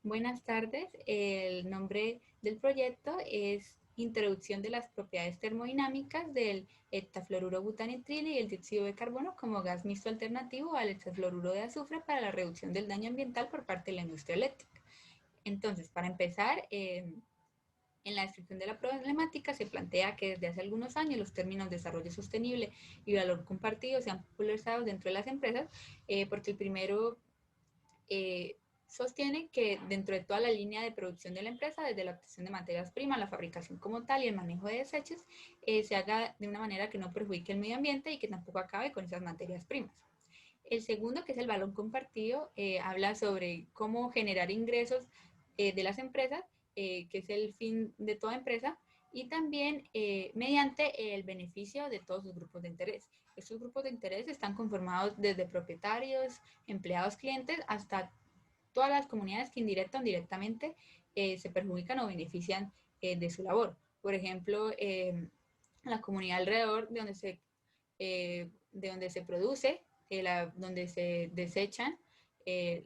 Buenas tardes. El nombre del proyecto es Introducción de las propiedades termodinámicas del heptafluoruro butanitrilo y el dióxido de carbono como gas mixto alternativo al hexafluoruro de azufre para la reducción del daño ambiental por parte de la industria eléctrica. Entonces, para empezar, en la descripción de la problemática se plantea que desde hace algunos años los términos desarrollo sostenible y valor compartido se han popularizado dentro de las empresas, porque el primero sostiene que dentro de toda la línea de producción de la empresa, desde la obtención de materias primas, la fabricación como tal y el manejo de desechos, se haga de una manera que no perjudique el medio ambiente y que tampoco acabe con esas materias primas. El segundo, que es el valor compartido, habla sobre cómo generar ingresos de las empresas, que es el fin de toda empresa, y también mediante el beneficio de todos los grupos de interés. Estos grupos de interés están conformados desde propietarios, empleados, clientes, hasta todas las comunidades que indirecta o indirectamente se perjudican o benefician de su labor. Por ejemplo, la comunidad alrededor de donde se produce, donde se desechan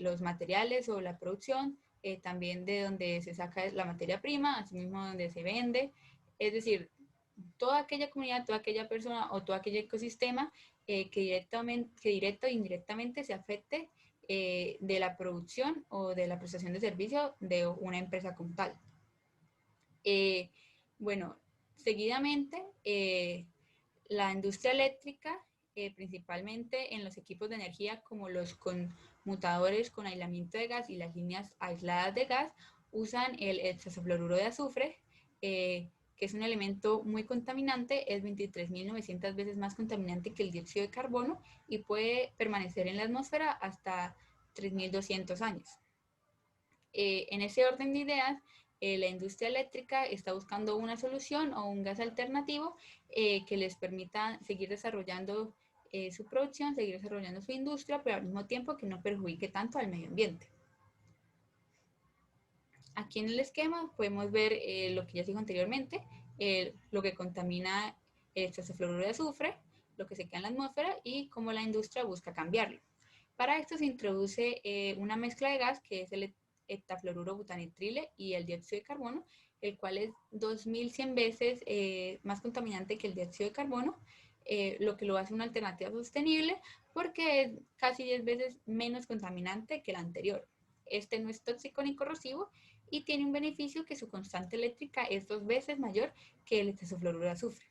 los materiales o la producción, también de donde se saca la materia prima, asimismo donde se vende. Es decir, toda aquella comunidad, toda aquella persona o todo aquel ecosistema que directo o indirectamente se afecte de la producción o de la prestación de servicio de una empresa como tal. Eh, bueno, seguidamente, la industria eléctrica, principalmente en los equipos de energía como los conmutadores con aislamiento de gas y las líneas aisladas de gas, usan el hexafluoruro de azufre, que es un elemento muy contaminante, es 23.900 veces más contaminante que el dióxido de carbono y puede permanecer en la atmósfera hasta 3.200 años. En ese orden de ideas, la industria eléctrica está buscando una solución o un gas alternativo que les permita seguir desarrollando su producción, seguir desarrollando su industria, pero al mismo tiempo que no perjudique tanto al medio ambiente. Aquí en el esquema podemos ver lo que ya se dijo anteriormente, lo que contamina el hexafluoruro de azufre, lo que se queda en la atmósfera y cómo la industria busca cambiarlo. Para esto se introduce una mezcla de gas que es el heptafluoruro butanitrile y el dióxido de carbono, el cual es 2100 veces más contaminante que el dióxido de carbono, lo que lo hace una alternativa sostenible porque es casi 10 veces menos contaminante que el anterior. Este no es tóxico ni corrosivo y tiene un beneficio que su constante eléctrica es 2 veces mayor que el hexafluoruro de azufre.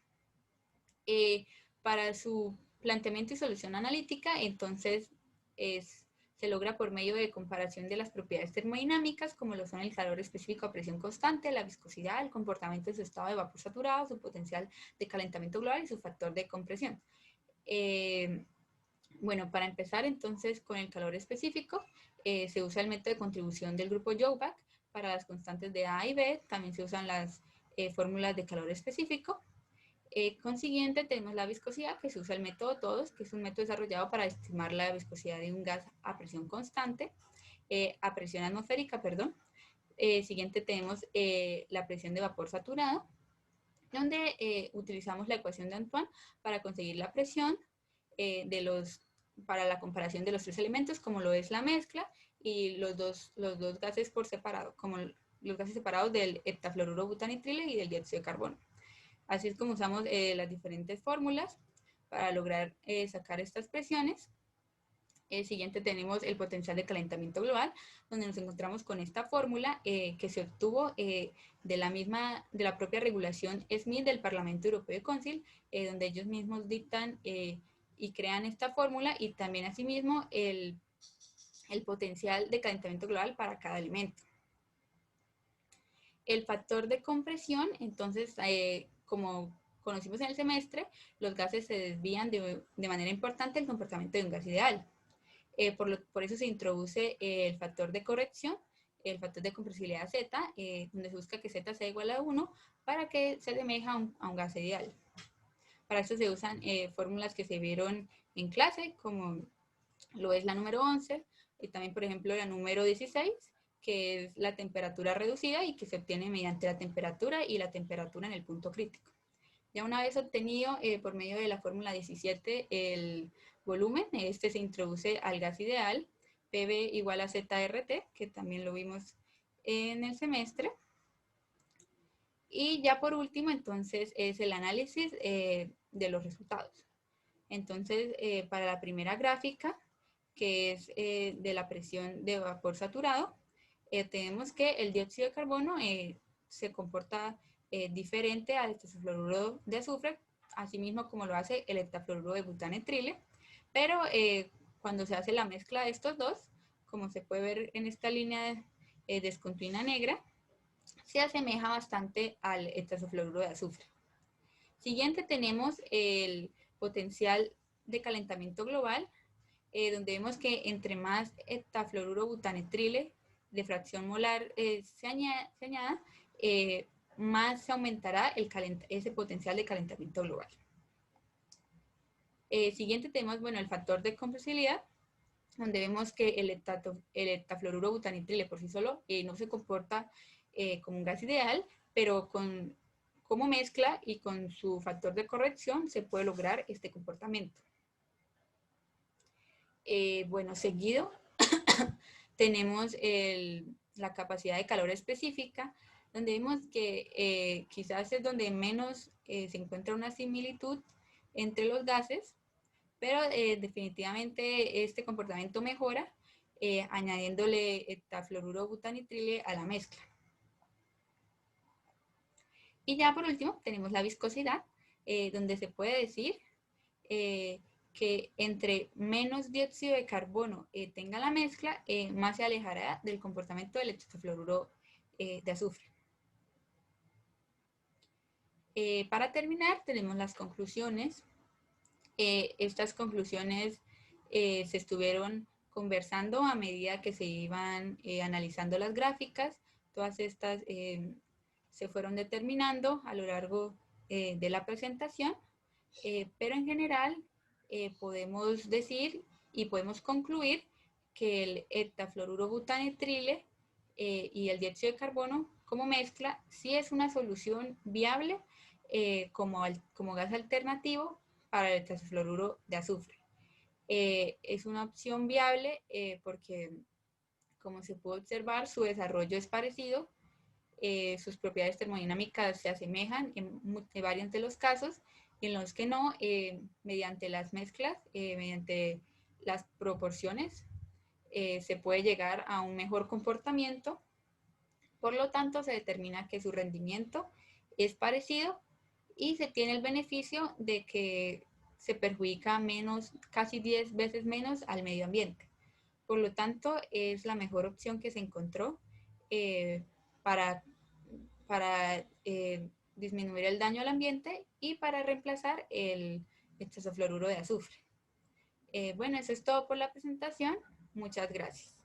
Para su planteamiento y solución analítica, entonces se logra por medio de comparación de las propiedades termodinámicas, como lo son el calor específico a presión constante, la viscosidad, el comportamiento de su estado de vapor saturado, su potencial de calentamiento global y su factor de compresión. Bueno, para empezar entonces con el calor específico, se usa el método de contribución del grupo Joubak para las constantes de A y B, también se usan las fórmulas de calor específico. Consiguiente, tenemos la viscosidad, que se usa el método TODOS, que es un método desarrollado para estimar la viscosidad de un gas a presión constante, a presión atmosférica, perdón. Siguiente tenemos la presión de vapor saturado, donde utilizamos la ecuación de Antoine para conseguir la presión para la comparación de los tres elementos, como lo es la mezcla y los dos gases por separado, como los gases separados del heptafluoruro butanitrile y del dióxido de carbono. Así es como usamos las diferentes fórmulas para lograr sacar estas presiones. Siguiente tenemos el potencial de calentamiento global, donde nos encontramos con esta fórmula que se obtuvo de la propia regulación SMID del Parlamento Europeo y Council, donde ellos mismos dictan y crean esta fórmula y también asimismo el potencial de calentamiento global para cada elemento. El factor de compresión, entonces, como conocimos en el semestre, los gases se desvían de manera importante el comportamiento de un gas ideal. Por eso se introduce el factor de corrección, el factor de compresibilidad Z, donde se busca que Z sea igual a 1 para que se asemeje a un gas ideal. Para esto se usan fórmulas que se vieron en clase, como lo es la número 11, y también, por ejemplo, la número 16, que es la temperatura reducida y que se obtiene mediante la temperatura y la temperatura en el punto crítico. Ya una vez obtenido por medio de la fórmula 17 el volumen, este se introduce al gas ideal, PV igual a ZRT, que también lo vimos en el semestre. Y ya por último, entonces, es el análisis de los resultados. Entonces, para la primera gráfica, que es de la presión de vapor saturado, tenemos que el dióxido de carbono se comporta diferente al hexafluoruro de azufre, asimismo como lo hace el heptafluoruro de butanetrile, pero cuando se hace la mezcla de estos dos, como se puede ver en esta línea descontinua negra, se asemeja bastante al hexafluoruro de azufre. Siguiente tenemos el potencial de calentamiento global, donde vemos que entre más heptafluoruro butanetrile de fracción molar se añada, más se aumentará ese potencial de calentamiento global. Siguiente tenemos, bueno, el factor de compresibilidad, donde vemos que el heptafluoruro butanetrile por sí solo no se comporta como un gas ideal, pero como mezcla y con su factor de corrección se puede lograr este comportamiento. Bueno, seguido tenemos la capacidad de calor específica, donde vemos que quizás es donde menos se encuentra una similitud entre los gases, pero definitivamente este comportamiento mejora añadiéndole heptafluoruro butanetrile a la mezcla. Y ya por último tenemos la viscosidad, donde se puede decir que entre menos dióxido de carbono tenga la mezcla, más se alejará del comportamiento del hexafluoruro de azufre. Para terminar, tenemos las conclusiones. Estas conclusiones se estuvieron conversando a medida que se iban analizando las gráficas. Todas estas se fueron determinando a lo largo de la presentación, pero en general podemos decir y podemos concluir que el heptafluoruro butanetrile y el dióxido de carbono como mezcla sí es una solución viable como gas alternativo para el hexafluoruro de azufre. Es una opción viable porque, como se puede observar, su desarrollo es parecido, sus propiedades termodinámicas se asemejan en varios de los casos, y en los que no, mediante las mezclas, mediante las proporciones, se puede llegar a un mejor comportamiento. Por lo tanto, se determina que su rendimiento es parecido y se tiene el beneficio de que se perjudica menos, casi 10 veces menos al medio ambiente. Por lo tanto, es la mejor opción que se encontró para disminuir el daño al ambiente y para reemplazar el hexafluoruro de azufre. Bueno, eso es todo por la presentación. Muchas gracias.